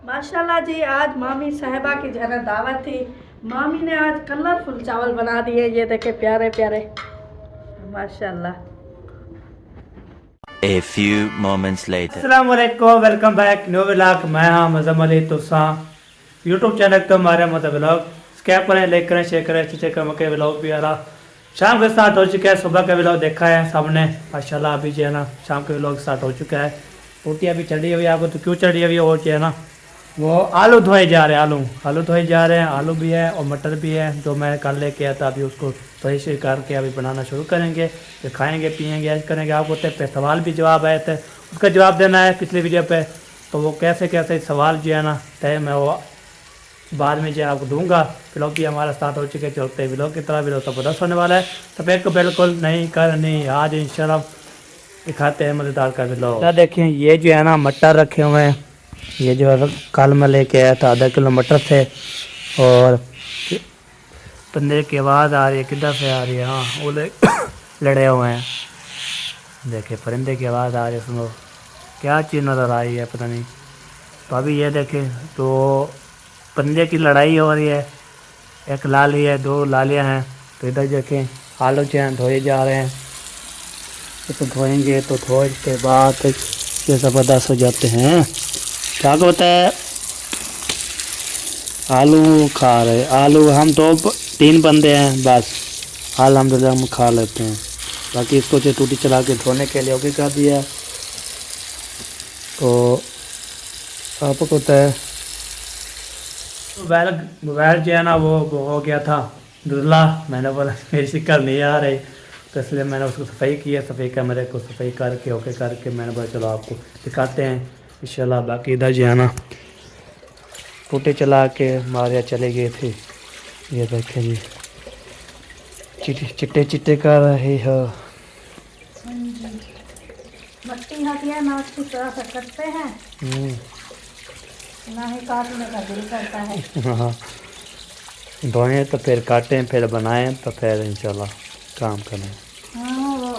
माशाल्लाह जी, आज मामी साहिबा की जो है ना दावत थी। मामी ने आज कलरफुल चावल बना दिए, ये देखे प्यारे प्यारे माशाल्लाह। A few moments later. अस्सलाम वालेकुम, वेलकम बैक न्यू व्लॉग। मैं हाँ मज़म अली तुसा यूट्यूब चैनल तो हमारे मतलब व्लॉग सब्सक्राइब करें, लाइक करें, शेयर करें। अच्छे अच्छे के व्लॉग भी आ रहा शाम के स्टार्ट हो चुका है। सुबह का व्लॉग देखा है सबने माशाल्लाह। अभी जो है ना शाम के व्लॉग स्टार्ट हो चुका है। रोटी अभी चढ़ी हुई है, आपको तो क्यों चढ़ी हुई है वो जो है ना वो आलू धोए जा रहे हैं। आलू धोए जा रहे हैं। आलू भी है और मटर भी है जो मैं कल लेके आया था। अभी उसको धोई से करके अभी बनाना शुरू करेंगे, फिर खाएंगे पिएंगे ऐसे करेंगे। आपको पे सवाल भी जवाब आए थे, उसका जवाब देना है पिछली वीडियो पे। तो वो कैसे कैसे सवाल जो है ना तय मैं वो बाद में जो है आपको दूंगा। व्लॉग भी हमारा स्टार्ट हो चुके चलते व्लॉग की तरह व्लॉग ज़बरदस्त होने वाला है। सफ़ेद को बिल्कुल नहीं करनी आज इंशाल्लाह दिखाते हैं मज़ेदार का व्लॉग। देखिए ये जो है ना मटर रखे हुए हैं। ये जो है कल मैं लेके आया था, आधा किलो मटर थे। और बंदे की आवाज़ आ रही है, किधर से आ रही है? हाँ वो लड़े हुए हैं। देखिए परिंदे की आवाज़ आ रही है, सुनो क्या चीज़ नज़र आ रही है पता नहीं। तो अभी ये देखें तो परिंदे की लड़ाई हो रही है। एक लाली है, दो लालियाँ हैं। तो इधर देखें आलू जो हैं धोए जा रहे हैं। इसको धोएंगे तो धोए के बाद ये ज़बरदस्त हो जाते हैं। क्या होता है आलू खा रहे आलू हम तो 3 बंदे हैं बस। अल्हम्दुलिल्लाह हम खा लेते हैं। बाकी इसको जो टूटी चला के धोने के लिए ओके कर दिया। तो आपको पता है मोबाइल जो है ना वो हो गया था धुला। मैंने बोला मेरी शिक्ल नहीं आ रही, तो इसलिए मैंने उसको सफाई किया। सफाई कैमरे को सफाई करके ओके करके मैंने बोला चलो आपको दिखाते हैं इंशाल्लाह। बाकी इधर जो है ना टूटे चला के मारिया चले गए थे। ये देखें जी चिट्टे चिट्टे कर रहे हो। मट्टी हाथी है ना, उसकी तरह से करते हैं ना ही काटने का दिल करता है। हाँ धोएं तो फिर काटें, फिर बनाएं तो फिर इंशाल्लाह काम करें। हाँ वो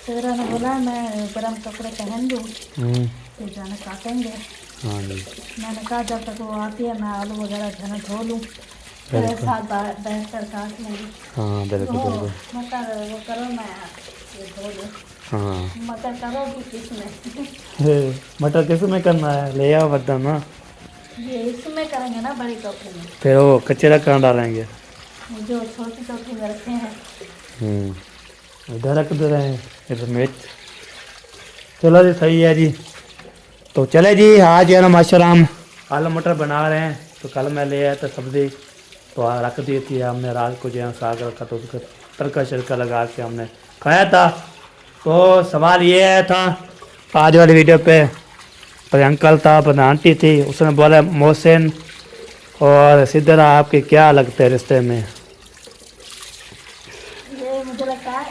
तेरा ने बोला मैं गर्म कपड़े पहन लूँ फिर जाना काटेंगे। हाँ जी मैंने कहा जब तक वो आती है मैं आलू वगैरह जाना धो लूँ, मेरे साथ बैठ कर काट लेंगे। हाँ बिल्कुल वो बिल्कुल। मटर वो करो मैं ये धो लूँ। हाँ मटर करोगी किसमें? मटर किस में करना है? ले आओ बर्तन ना, ये इसमें करेंगे ना बड़ी टोकरी में। फिर वो कचरा कहाँ डालेंगे? जो छोटी टोकरी में रखे हैं। इधर रख दे रहे हैं इधर मिर्च। चलो जी सही है जी। तो चले जी आज है ना माशाल्लाह हम आलू मटर बना रहे हैं। तो कल मैं ले आया था सब्ज़ी तो रख दी थी हमने रात को जो है साग रखा तो उसका तड़का शड़का लगा के हमने खाया था। तो सवाल ये आया था आज वाली वीडियो पे, पर अंकल था पर आंटी थी, उसने बोला मोहसिन और सिद्धरा आपके क्या लगते हैं रिश्ते में? ये मुझे लगता है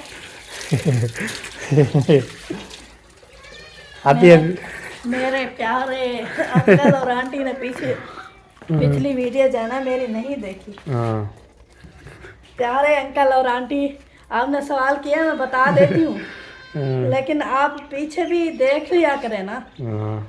अभी मेरे प्यारे अंकल और आंटी ने पिछली वीडियो जाना मेरी नहीं देखी। हाँ प्यारे अंकल और आंटी आपने सवाल किया मैं बता देती हूँ, लेकिन आप पीछे भी देख लिया करें ना। हाँ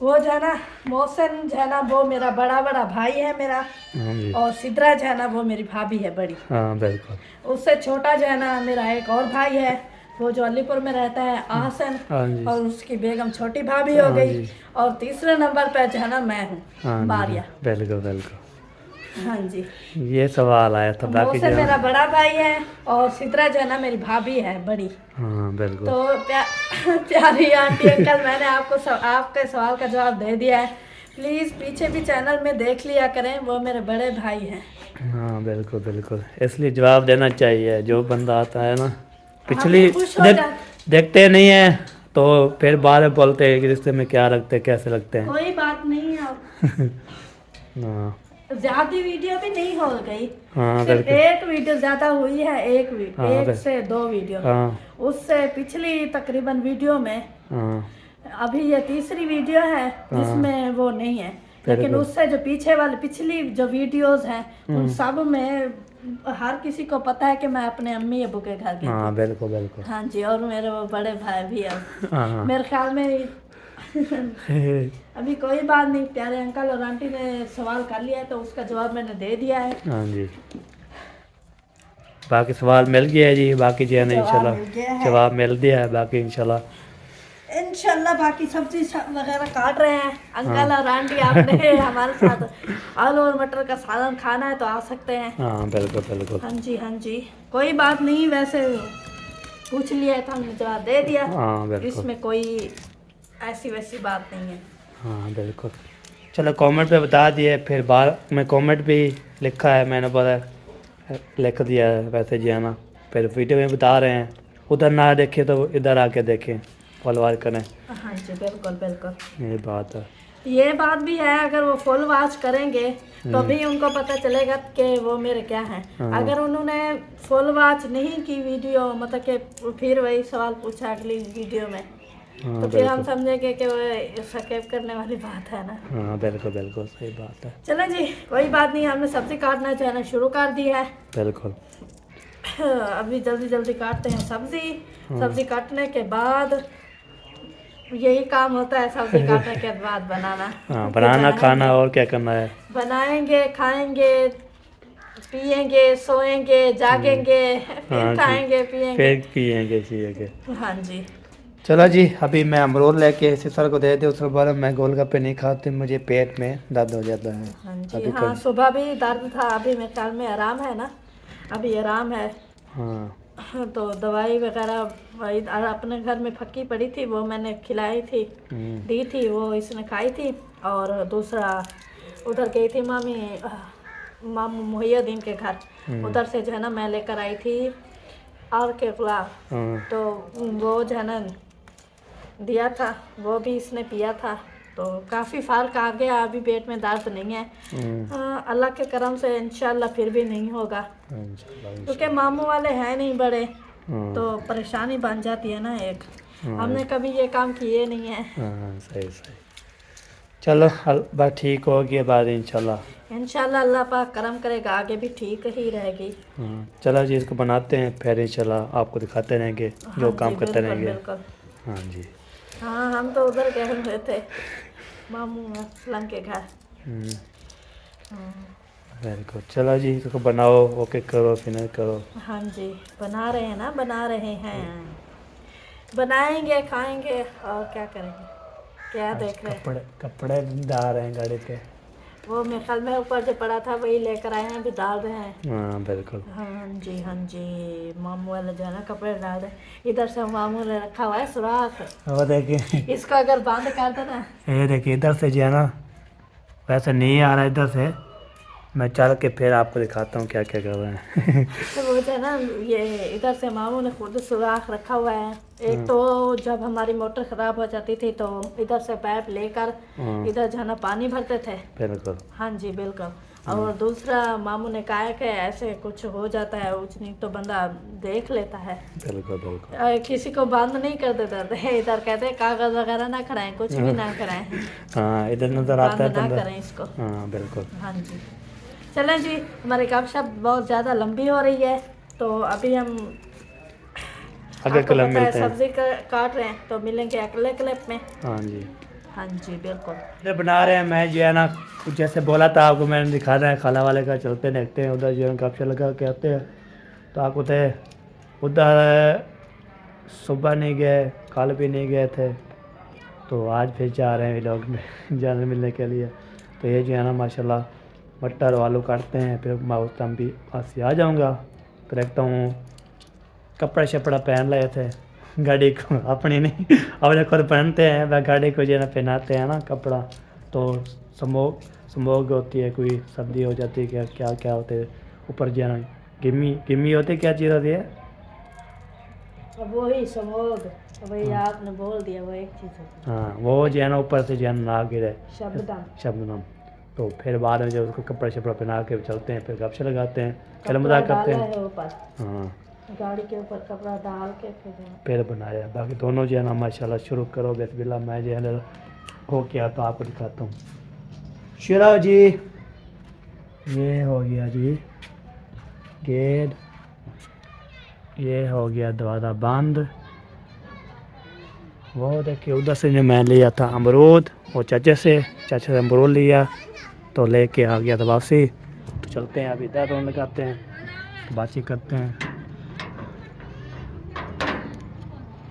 वो जो है ना मोहसिन जो है ना वो मेरा बड़ा भाई है मेरा, हाँ जी और सिद्रा जो है ना वो मेरी भाभी है बड़ी। हाँ बिल्कुल। उससे छोटा जो है ना मेरा एक और भाई है, वो जो अलीपुर में रहता है आसन, हाँ जी और उसकी बेगम छोटी भाभी हो हाँ गई। जी। और तीसरे नंबर पर जो है ना मैं हूँ हाँ जी बारिया। बिल्कुल बिल्कुल। हाँ जी ये सवाल आया था बाकी मोहसिन जो मेरा बड़ा भाई है और सिद्रा जो है ना मेरी भाभी है बड़ी। हाँ बिल्कुल। तो प्यारी आंटी अंकल मैंने आपके सवाल का जवाब दे दिया है। प्लीज़ पीछे भी चैनल में देख लिया करें, वो मेरे बड़े भाई हैं। हाँ बिल्कुल बिल्कुल, इसलिए जवाब देना चाहिए जो बंदा आता है ना। पिछली हम खुश हो जाते। देखते नहीं है तो फिर बार में बोलते हैं कि रिश्ते में क्या रखते हैं कैसे लगते हैं। कोई बात नहीं है, हाँ ज्यादा वीडियो भी नहीं हो गई। हाँ सिर्फ बिल्कुल। एक वीडियो ज्यादा हुई है, हाँ, एक से 2 वीडियो। हाँ उससे पिछली तकरीबन वीडियो में हाँ अभी ये तीसरी वीडियो है जिसमें वो नहीं है, लेकिन उससे जो पीछे वाली पिछली जो वीडियोस हैं उन सब में हर किसी को पता है कि मैं अपने अम्मी अबू के घर गई हाँ थी। बिल्कुल बिल्कुल। हाँ जी, और मेरे वो बड़े भाई भी है। हाँ मेरे ख्याल में अभी कोई बात नहीं, प्यारे अंकल और आंटी ने सवाल कर लिया है तो उसका जवाब मैंने दे दिया है। हाँ जी, बाकी सवाल मिल गया है जी, बाकी जो है ना जवाब इंशाल्लाह मिल गया है। जवाब मिल गया है, बाकी इंशाल्लाह बाकी सब्जी वगैरह काट रहे हैं अंकल और आंटी। आपने हमारे साथ आलू और मटर का सालन खाना है तो आ सकते हैं। हाँ बिल्कुल बिल्कुल। हाँ जी हाँ जी, कोई बात नहीं, वैसे पूछ लिया तो हमने जवाब दे दिया। हाँ बिल्कुल। इसमें कोई ऐसी वैसी बात नहीं है। हाँ बिल्कुल। चलो कमेंट पे बता दिए, फिर बाद में कमेंट भी लिखा है, मैंने पता लिख दिया है वैसे जी है ना, फिर वीडियो में बता रहे हैं, उधर ना देखे तो इधर आके देखें, फॉलोअर करें, हाँ जी बिल्कुल बिल्कुल, ये बात है। ये बात भी है। अगर वो फुल वॉच करेंगे तो भी उनको पता चलेगा कि वो मेरे क्या हैं। अगर उन्होंने फुल वॉच नहीं की वीडियो, मतलब कि फिर वही सवाल पूछा अगली वीडियो में, तो फिर हम समझेंगे कि वो सकेप करने वाली बात है ना। हाँ बिल्कुल बिल्कुल सही बात है। चलो जी कोई बात नहीं, हमने सब्जी काटना जो है ना शुरू कर दी है। बिल्कुल। अभी जल्दी जल्दी काटते हैं सब्जी। सब्जी काटने के बाद यही काम होता है, सब्जी काटने के बाद बनाना। हाँ बनाना खाना और क्या करना है, बनाएंगे, खाएंगे, पिएंगे, सोएंगे, जागेंगे, फिर खाएंगे पिएंगे, फिर पिएंगे। हाँ जी। चलो जी, अभी मैं अमरूद लेके सिसर को दे दे, उसके बाद मैं गोलगप्पे नहीं खाती, मुझे पेट में दर्द हो जाता है। हाँ जी हाँ, सुबह भी दर्द था, अभी मेरे ख्याल में आराम है ना, अभी आराम है। हाँ तो दवाई वगैरह वही अपने घर में फक्की पड़ी थी, वो मैंने खिलाई थी, दी थी, वो इसने खाई थी। और दूसरा उधर गई थी मामू मुहियुद्दीन के घर, उधर से जो है ना मैं लेकर आई थी और के गुलाब, तो वो जो है ना दिया था, वो भी इसने पिया था, तो काफ़ी फर्क आ गया, अभी पेट में दर्द नहीं है। अल्लाह के करम से इंशाल्लाह फिर भी नहीं होगा, क्योंकि मामू वाले हैं नहीं बड़े, तो परेशानी बन जाती है ना एक। हमने कभी ये काम किए नहीं है। सही सही। चलो बस ठीक हो गया, बाद इंशाल्लाह अल्लाह पाक करम करेगा, आगे भी ठीक ही रहेगी। चलो जी, इसको बनाते हैं, फिर इंशाल्लाह आपको दिखाते रहेंगे जो काम करते रहेंगे। बिल्कुल। हाँ जी हाँ, हम तो उधर गए हुए थे मामू असलम के घर। बिल्कुल। चलो जी, इसको बनाओ, ओके करो, फिनिश करो। हाँ जी, बना रहे हैं ना, बना रहे हैं, बनाएंगे, खाएंगे और क्या करेंगे। क्या देख रहे हैं? कपड़े डाल रहे हैं गाड़ी पे, वो मेरे ख्याल में ऊपर जो पड़ा था वही लेकर आए हैं, अभी डाल रहे हैं। हाँ बिल्कुल। हाँ जी, मामू वाला जो है ना कपड़े डाल रहे हैं। इधर से मामू ने रखा हुआ है सुराख, वो देखिए, इसको अगर बंद कर दो ना, ये देखिए इधर से जो है ना, वैसे नहीं आ रहा इधर से, मैं चल के फिर आपको दिखाता हूँ क्या क्या कर रहे हैं। तो वो जो है ना, ये इधर से मामू ने खुद सुराख रखा हुआ है। एक तो जब हमारी मोटर खराब हो जाती थी तो इधर से पाइप लेकर इधर जो है ना पानी भरते थे। बिल्कुल। हाँ जी बिल्कुल। और दूसरा मामू ने कहा कि ऐसे कुछ हो जाता है ऊंच नीच तो बंदा देख लेता है। बिल्कुल बिल्कुल। किसी को बंद नहीं कर देते थे, इधर कहते कागज वगैरह ना कराएं, कुछ भी ना कराएं। हाँ इधर नजर आता है, बंद ना करें इसको। हाँ बिल्कुल। हाँ जी, चलें जी, हमारी गपशप बहुत ज़्यादा लंबी हो रही है, तो अभी हम अगले क्लिप मिलते हैं। सब्जी काट रहे हैं, तो मिलेंगे अगले क्लिप में। हाँ जी बिल्कुल। बना रहे हैं, मैं जो है ना जैसे बोला था आपको, मैंने दिखा रहा है खाला वाले का, चलते देखते हैं उधर जो है गपशप लगा के आते हैं। तो आपको थे उधर सुबह नहीं गए, कल भी नहीं गए थे, तो आज फिर जा रहे हैं लोग में जाने मिलने के लिए। तो ये जो है ना माशाल्लाह मटर और आलू काटते हैं, फिर मैं उस टाइम भी पास से आ जाऊँगा। तो देखता हूँ कपड़ा शपड़ा पहन रहे थे, गाड़ी को अपनी नहीं अपने खुद पहनते हैं, वह गाड़ी को जो है ना पहनाते हैं ना कपड़ा, तो स्मोक होती है, कोई सर्दी हो जाती है, क्या क्या क्या होते हैं ऊपर जो है ना गिम्मी होती है, क्या चीज़ होती है, वही स्मोक, वही आपने बोल दिया, वो एक चीज़ होती है। हाँ वो जो है ना ऊपर से जो है ना गिरे शबनम। तो फिर बाद में जब उसको कपड़ा शपड़ा पहना के चलते हैं, फिर गपशप लगाते हैं, खेल मजाक करते हैं। हाँ गाड़ी के ऊपर कपड़ा डाल के फिर बनाया। बाकी दोनों जो है ना माशाल्लाह शुरू करो बिस्मिल्लाह। मैं जो है ना हो गया तो आपको दिखाता हूँ। शुरू जी, ये हो गया जी गेट, ये हो गया दरवाज़ा बंद, वो देखिए उधर से जो मैं लिया था अमरूद, वो चाचा से अमरूद लिया तो लेके आ गया था वापसी। तो चलते हैं अभी इधर रोड लगाते हैं, बातचीत करते हैं।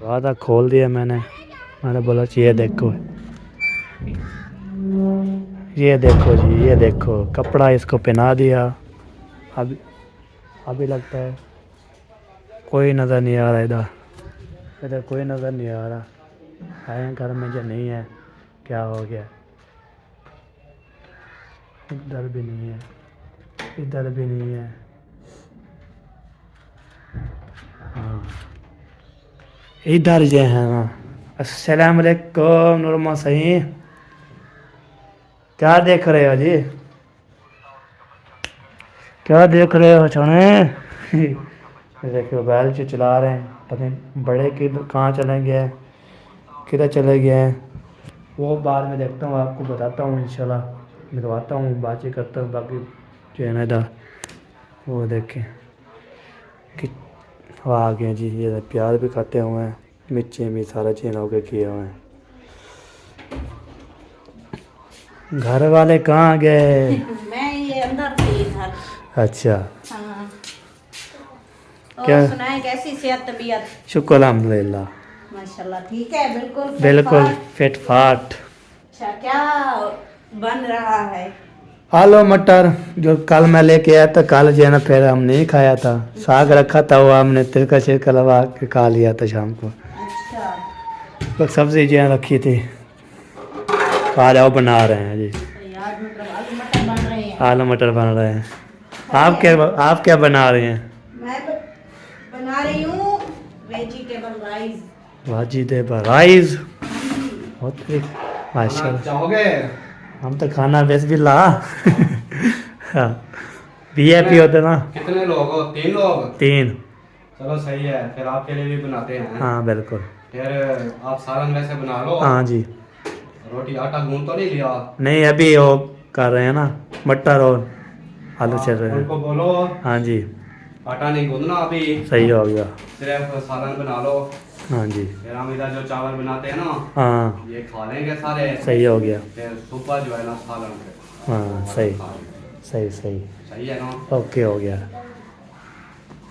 वादा खोल दिया मैंने बोला ये देखो जी, ये देखो कपड़ा इसको पहना दिया। अभी लगता है कोई नज़र नहीं आ रहा, इधर कोई नज़र नहीं आ रहा है, घर में जो नहीं है, क्या हो गया। इधर भी नहीं है, इधर भी नहीं है। हाँ इधर जो है ना। अस्सलाम वालेकुम नूरमा सही, क्या देख रहे हो जी, क्या देख रहे हो छोने? देखिए मोबाइल जो चला रहे हैं, पता नहीं बड़े कि कहाँ चले गए, किधर चले गए हैं। वो बाद में देखता हूँ, आपको बताता हूँ इंशाल्लाह, दिखवाता हूँ, बातचीत करता हूँ। बाकी जो है ना इधर वो देखें कि आ गए जी, ये प्याज भी खाते हुए हैं, मिर्ची भी सारा चीन होके किए हुए हैं। घर वाले कहाँ गए? मैं ये अंदर थी इधर। अच्छा हाँ। और क्या? सुनाए कैसी सेहत तबीयत? शुक्र अल्हम्दुलिल्लाह, माशाल्लाह ठीक है, बिल्कुल बिल्कुल फिट-फाट। फिट फाट। अच्छा क्या बन रहा है? आलू मटर जो कल मैं लेके आया था, कल जो है ना फिर हम नहीं खाया था, साग रखा था वो हमने तिरका छिरका लगा के खा लिया था शाम को। अच्छा तो सब्जी जो है रखी थी, आज वो बना रहे हैं जी, तो यार मतलब आलू मटर बन रहे हैं। आलू मटर बन रहे हैं। आप क्या बना रहे हैं? मैं बना रही हूँ वेजिटेबल राइस। वेजिटेबल राइस, बहुत माशाल्लाह। चाहोगे? हम तो खाना बेस भी ला हाँ VIP होते ना। कितने लोग हो? 3 लोग? 3। चलो सही है, फिर आपके लिए भी बनाते हैं। हाँ बिल्कुल। फिर आप सालन वैसे बना लो। हाँ जी, रोटी आटा गूंद तो नहीं लिया? नहीं अभी वो कर रहे हैं ना, मटर और आलू चल रहे हैं। उनको बोलो हाँ जी आटा नहीं गूंदना अभी, सही हो गया। सिर्फ सालन बना लो। हाँ जी फिर हम इधर जो चावल बनाते हैं ना, हाँ ये खा लेंगे सारे। सही हो गया। फिर सुबह जो है ना सालन पे हाँ सही खा लेंगे। सही सही, सही है ना? ओके हो गया।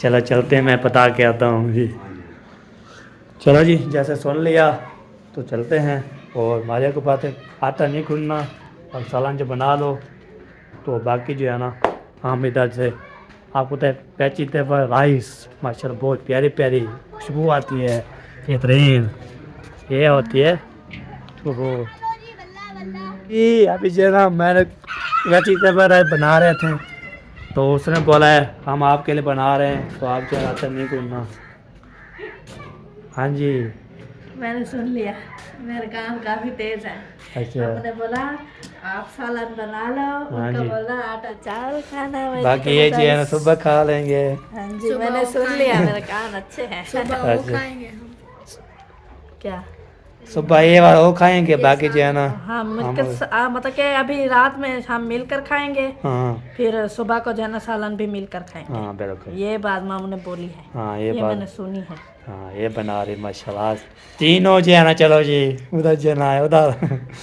चलो चलते हैं, मैं पता के आता हूँ जी। चलो जी, जैसे सुन लिया तो चलते हैं। और मारिया को बात है, आटा नहीं गूंदना और सालन जो बना लो। तो बाकी जो है ना हम इधर से आपको तो वेजिटेबल राइस माशाल्लाह बहुत प्यारी प्यारी खुशबू आती है, बेहतरीन ये होती है। ओहो अभी जो है ना मैंने वेजिटेबल राइस बना रहे थे, तो उसने बोला है हम आपके लिए बना रहे हैं, तो आप जो है आटा नहीं गूंदना। हाँ जी मैंने सुन लिया, मेरा काम काफी तेज है। अच्छा, मैंने बोला आप सालन बना लो, हाँ उनका जी। बोला आटा चावल खाना है, बाकी ये जो है ना सुबह खा लेंगे। हाँ जी मैंने सुन लिया, मेरे कान अच्छे हैं। अच्छा, क्या? सुबह ये बार वो खाएंगे, बाकी जो है ना हाँ मिलकर मतलब कि अभी रात में हम मिलकर खाएंगे, हाँ फिर सुबह को जो है ना सालन भी मिलकर खाएंगे। हाँ बिल्कुल। ये बात मामू ने बोली है, हाँ ये ये बात, मैंने सुनी है। हाँ ये बना रही माशाल्लाह। तीनों जो है ना, चलो जी उधर जाना है उधर।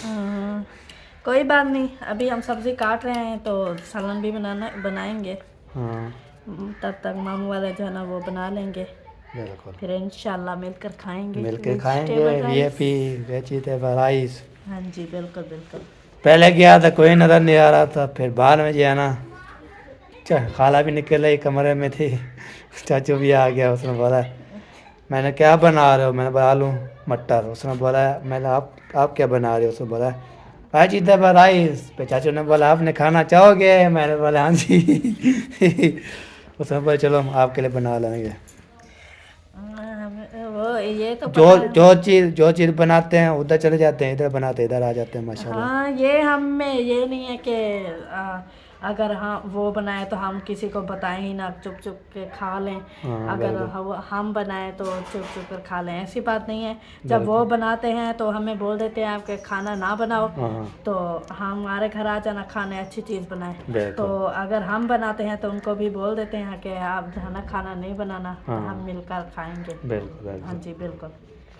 हाँ, कोई बात नहीं, अभी हम सब्जी काट रहे हैं तो सालन भी बनाएंगे। हाँ तब तक मामू वाले जो है ना वो बना लेंगे, बिल्कुल, फिर इंशाल्लाह मिलकर खाएंगे। मिलके खाएंगे vegetable rice. VIP vegetable rice. हाँ जी बिल्कुल बिल्कुल। पहले गया था कोई नज़र नहीं आ रहा था, फिर बाद में जो है ना खाला भी निकल रही कमरे में थी, चाचू भी आ गया, उसने बोला मैंने क्या बना रहे हो, मैंने बोला आलू मटर। उसने बोला मैंने आप क्या बना रहे हो, उसने बोला वेजिटेबल राइस। फिर चाचू ने बोला आपने खाना चाहोगे, मैंने बोला हाँ जी। उसने बोला चलो हम आपके लिए बना लेंगे। वो ये तो पता है। जो चीज़ बनाते हैं उधर चले जाते हैं, इधर बनाते इधर आ जाते हैं माशाल्लाह। हाँ ये हम में ये नहीं है कि अगर हाँ वो बनाए तो हम किसी को बताएं ही ना, चुप चुप के खा लें। हाँ, अगर बिल्कुल। हम बनाए तो चुप चुप कर खा लें, ऐसी बात नहीं है। जब वो बनाते हैं तो हमें बोल देते हैं आपके खाना ना बनाओ, हाँ तो हमारे घर आ जाना खाने, अच्छी चीज़ बनाए। बिल्कुल। तो अगर हम बनाते हैं तो उनको भी बोल देते हैं कि आप जो है ना खाना नहीं बनाना, तो हाँ। हम मिलकर खाएंगे। बिल्कुल हाँ बिल्कुल जी बिल्कुल।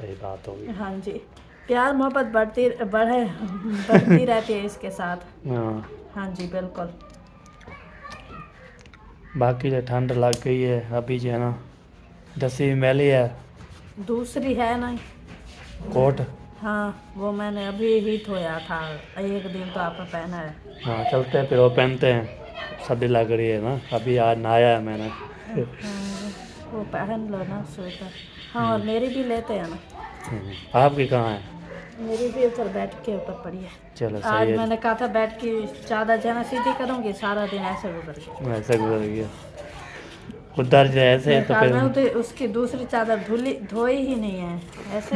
सही बात होगी। हाँ जी, प्यार मोहब्बत बढ़ती रहती है इसके साथ। हाँ हाँ जी बिल्कुल। बाकी जो ठंड लग गई है अभी जो है ना, दसी मैली है दूसरी है ना। कोट। हाँ वो मैंने अभी ही धोया था, एक दिन तो आपने पहना है। हाँ चलते हैं फिर वो पहनते हैं, सर्दी लग रही है ना, अभी आज नहाया है मैंने। हाँ, वो पहन लो ना स्वेटर। हाँ और मेरी भी लेते हैं ना। आपकी कहाँ है? मेरी भी ऊपर बेड के ऊपर पड़ी है। चलो आज सही है, मैंने कहा था बेड की चादर जना सीधी करूँगी, सारा दिन ऐसे गुजर गया। वैसे गुजर गया उधर जो ऐसे है तो कल में फिर उसकी दूसरी चादर धोई ही नहीं है, ऐसे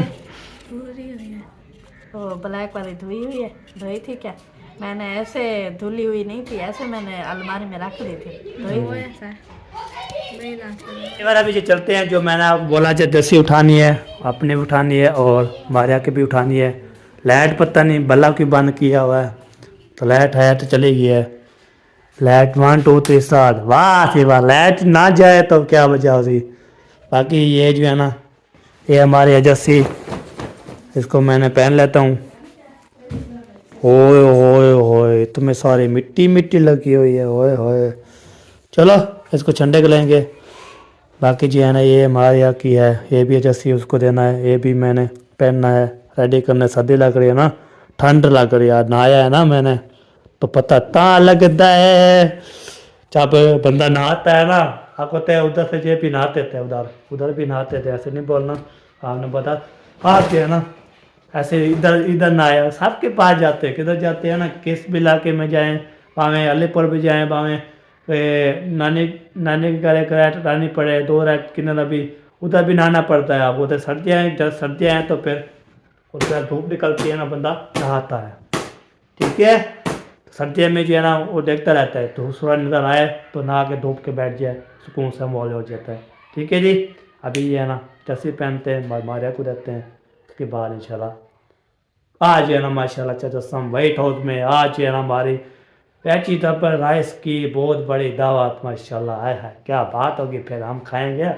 धुली हुई है। वो ब्लैक वाली धुई हुई है, धोई थी क्या? मैंने ऐसे धुली हुई नहीं थी, ऐसे मैंने अलमारी में रख दी थी धोई हुई। बार अभी जो चलते हैं, जो मैंने आपको बोला जो दसी उठानी है, अपनी भी उठानी है और मारिया की भी उठानी है। लाइट पता नहीं बल्ब क्यों बंद किया हुआ है, तो लाइट है तो चली गई है। लाइट 1 2 3 स्टार्ट, वाह सी वाह, लाइट ना जाए तो क्या बचा होगी। बाकी ये जो है ना, ये हमारी एजेंसी, इसको मैंने पहन लेता हूँ। ओए होए होए, तुम्हें सारी मिट्टी मिट्टी लगी हुई है, ओए होए। चलो इसको ठंडे को लेंगे। बाकी जो है ना, ये हमारे यहाँ की है, ये भी एजेंसी उसको देना है, ये भी मैंने पहनना है, रेडी करना। सर्दी लग रही है ना, ठंड लग रही है, यार नहाया है ना मैंने तो पता ता लगता है। जब बंदा नहाता है ना, आपको तो उधर से जे भी नहाते थे, उधर भी नहाते थे, ऐसे नहीं बोलना आपने बता। आप जो है ना ऐसे इधर इधर नहाया, सबके पास जाते हैं, किधर जाते हैं ना, किस भी इलाके में जाएँ, पावें अलीपुर भी जाएँ, पावें नानी के घर एक रात रानी पड़े, 2 रात किन्नर अभी उधर भी नहाना पड़ता है। आप उधर सर्दियाँ हैं, जब सर्दियाँ हैं तो फिर उधर धूप निकलती है ना, बंदा नहाता है, ठीक है। सर्दियों में जो है ना वो देखता रहता है, धूप सूरज नजर आए तो नहा के धूप के बैठ जाए, सुकून से माहौल हो जाता है, ठीक है जी। अभी ये है ना जर्सी पहनते हैं, मारिया को देते हैं, उसके बाद इंशाल्लाह आज है ना माशाल्लाह चतसम वाइट हाउस में आज है ना हमारी पैची पर राइस की बहुत बड़ी दावत, माशाल्लाह है क्या बात होगी। फिर हम खाएंगे,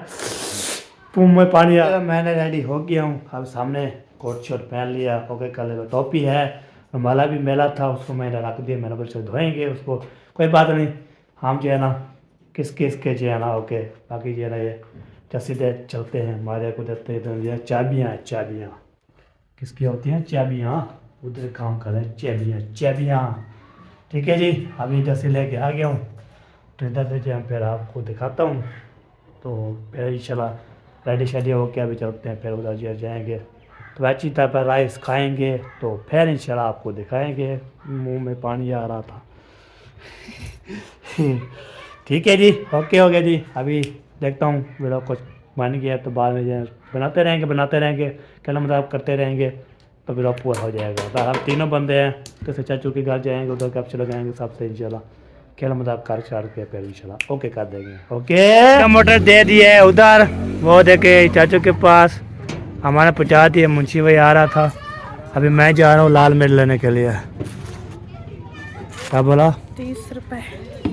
मुँह में पानी आ। मैंने रेडी हो गया हूँ, अब सामने कोट शोट पहन लिया, ओके कर लेगा, टोपी है, माला भी मेला था उसको मैंने रख दिया, मैंने बोला धोएंगे उसको, कोई बात नहीं। हम जो है ना किस के जो है ना ओके। बाकी जो है ना ये सीधे चलते हैं, मारिया को देते हैं इधर चाबियाँ, चाबियाँ किसकी होती हैं? चाबियाँ, उधर काम कर रहे हैं, चाबियाँ, ठीक है जी। अभी इधर से लेके आ गया हूँ, तो इधर से जो फिर आपको दिखाता हूँ, तो फिर इंशाल्लाह रेडी शेडी हो के अभी चलते हैं, फिर उधर जो जाएंगे तो अच्छी तरह पर राइस खाएंगे, तो फिर इंशाल्लाह आपको दिखाएंगे। मुंह में पानी आ रहा था ठीक है जी, ओके हो गया जी। अभी देखता हूँ वीडियो कुछ बन गया तो बाद में जो बनाते रहेंगे, कहना मतलब करते रहेंगे तो वीडियो पूरा हो जाएगा। तो हम तीनों बंदे हैं, तो चाचू के घर जाएंगे, उधर कैप्चर लगाएंगे सबसे इंशाल्लाह, खेल मजाक कर के फिर इंशाल्लाह ओके कर देंगे। ओके मोटर दे दिए है उधर, वो देखे चाचू के पास हमारा पहुँचा दिए। मुंशी भाई आ रहा था, अभी मैं जा रहा हूँ लाल मिर्च लेने के लिए। क्या बोला? 30 रुपए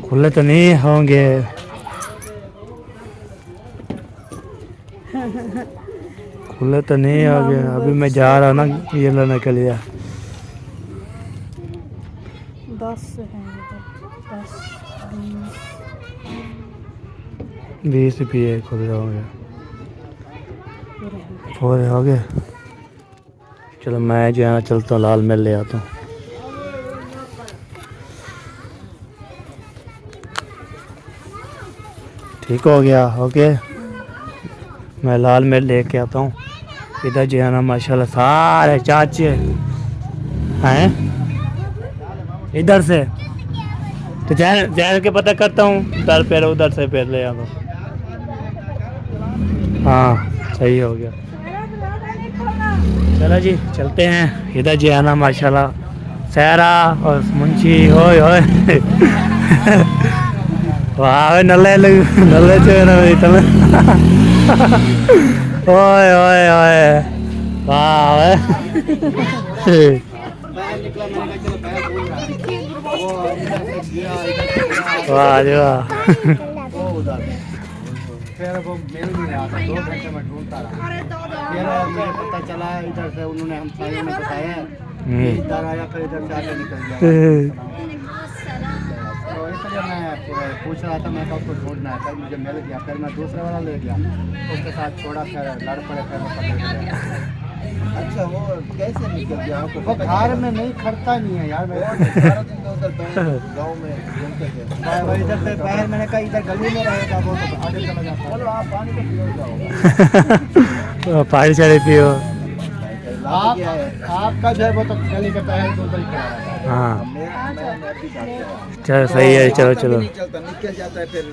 खुले तो नहीं होंगे खुले तो नहीं होंगे, अभी मैं जा रहा हूँ ना ये लेने के लिए। 10 हैं, 20 रुपये खुले होंगे, पूरे हो गए। चलो मैं जो है ना चलता हूँ लाल मिल ले आता हूँ। ठीक हो गया, ओके मैं लाल मिर्च लेके आता हूँ। इधर जो है ना माशाल्लाह सारे चाचे हैं इधर से, तो जैन के पता करता हूँ उधर, फिर उधर से फिर ले आता हूँ। हाँ सही हो गया, चलो जी चलते हैं। इधर जो है ना माशाल्लाह सहरा और मुंशी होए वाह नल्ले जो है ना इतना ओए वाह वाह जी वाह फिर वो मिल नहीं रहा था, 2 घंटे में ढूंढता रहा। फिर मुझे पता चला इधर से, उन्होंने हम साइड में बताया कि इधर आया, फिर इधर से आगे निकल गया। तो इसलिए मैं पूछ रहा था, मैं उसको ढूंढना है। फिर मुझे मिल गया, फिर मैं दूसरे वाला ले गया, उसके साथ छोड़ा, फिर लड़ पड़े, फिर वो पकड़ गया। अच्छा, वो कैसे निकल गया? वो घर में नहीं खड़ता नहीं है यार। मैं गाँव में घूमते थे, इधर से बाहर, मैंने कहा इधर गली में रहेगा, वो तो आगे चला जाता है। बोलो आप पानी तो पियो जाओ। पानी चले पियो। आपका जो है वो तो गली के बाहर उधर ही खड़ा है। हाँ चलो सही है, चलो चलो निकल जाता है फिर।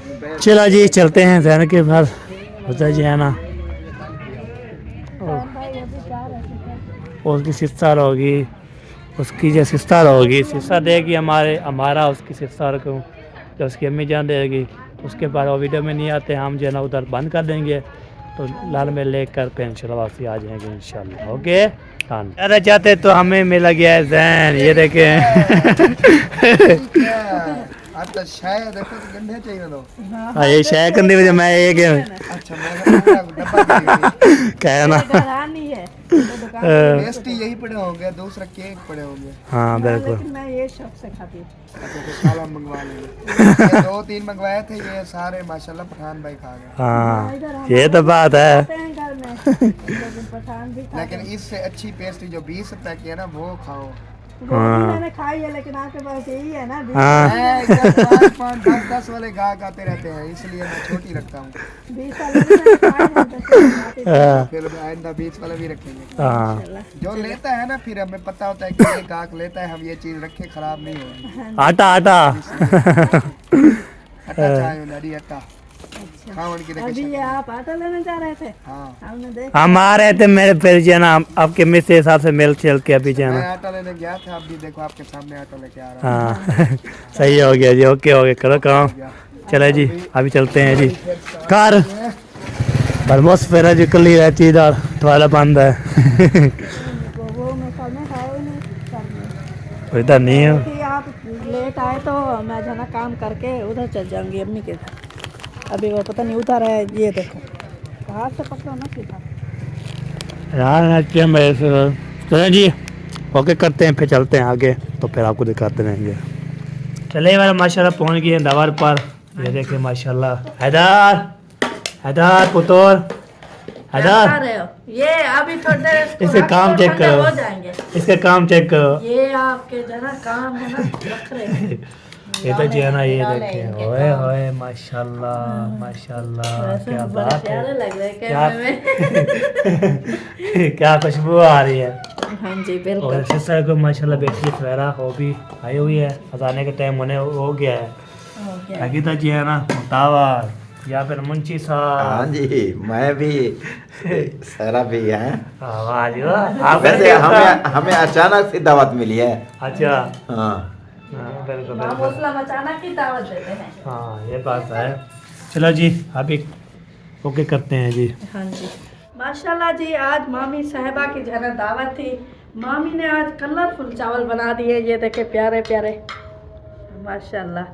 चलो जी चलते हैं जैन के बाद होता जी है ना। उसकी सिस्टर होगी, उसकी जो सिस्टर होगी, सिस्टर देगी हमारा उसकी सिस्टर को, जो उसकी अम्मी जान देगी। उसके बाद वो वीडियो में नहीं आते, हम जो है ना उधर बंद कर देंगे, तो लाल में लेकर पेंशन वापसी आ जाएंगे इंशाल्लाह। ओके ज़्यादा चाहते तो हमें मिल गया है जैन, ये देखें। अच्छा शायद देखो तो गंदे चाहिए लो। हाँ ये शाय करने वजह मैं एक अच्छा मैं क्या ना घरानी है तो पेस्ट्री यही पड़े होंगे, दूसरा केक पड़े होंगे। हाँ बिल्कुल। लेकिन मैं ये शौक से खाती हूँ। अच्छा तो साला मंगवा लेंगे। 2-3 मंगवाए थे, ये सारे माशाल्लाह पठान भाई खा गए। हाँ ये तो बात है। खाते हैं घर में, लेकिन पठान भी खाते लेकिन हैं। इससे अच्छी पेस्ट्री जो 20 रुपए की है ना, वो खाओ। वो भी मैंने खाई है, लेकिन आपके पास यही है ना। हाँ 5, 10 वाले गाहक आते रहते हैं, इसलिए मैं छोटी रखता हूँ। 20 वाले भी मैंने खाए हैं, जैसे हाँ, फिर आइंदा 20 वाले भी रखेंगे। हाँ। जो लेता है ना, फिर हमें पता होता है कि ये गाहक लेता है, हम ये चीज रखे खराब नहीं होगी। आटा आटा आटा चाहे नड़ी आटा खावन की अभी ये आप आटा लेने जा रहे थे, हाँ हमने देखा। हम आ रहे थे मेरे फिर जो है ना आपके मिस के हिसाब से मिल चल के अभी जो है मैं ना। आटा लेने गया था, अभी देखो आपके सामने आटा लेके आ रहा हाँ सही हो गया जी, ओके हो गया, करो काम। चलो जी अभी चलते हैं जी कार। बरमोस फिर जी कल ही रहती इधर, थोड़ा बंद है। वो मैं कल में खाया ही नहीं, कल में। इधर नहीं है। कि आप लेट आए तो मैं जो ना काम करके उधर चल जाऊंगी अम्मी के घर। अभी वो पता नहीं उधर है, ये देखो कहाँ से पकड़ो ना सीधा। यार चलो जी ओके करते हैं, फिर चलते हैं आगे, तो फिर आपको दिखाते रहेंगे। चले वाला माशाल्लाह पहुंच गए हैं दवार पर। ये देखिए माशाल्लाह। हैदर हैदर पुतौर हैदर, रहे हो ये अभी थोड़ी देर इसको इसके रख काम दो, चेक ठंडे करो। हो जाएंगे। इसका काम चेक करो। ये आपके जो ना काम है ना रख रहे हैं। ये तो जो है ना, ये देखें ओए होए माशाल्लाह माशाल्लाह, वैसे क्या बड़े बात प्यारे है, लग रहे हैं क्या कैमरे में। क्या खुशबू आ रही है। हाँ जी और बिल्कुल। सिस्टर को माशाल्लाह बेटी फुहरा हो भी आई हुई है, अजाने के टाइम होने हो गया है। हो गया। बाकी तो जी है ना मुतावर या फिर मुंशी हाँ साहब। जी, मैं भी सारा भी है। वाह जी वाह। आप वैसे हमें अचानक से दावत मिली है। अच्छा हाँ हाँ, बिल्कुल माँ बिल्कुल। मुस्लिम अचानक की दावत देते हैं। हाँ ये बात है। चलो जी अभी ओके करते हैं जी। हाँ जी माशाल्लाह जी, आज मामी साहिबा की जो है ना दावत थी। मामी ने आज कलरफुल चावल बना दिए, ये देखे प्यारे प्यारे माशाल्लाह।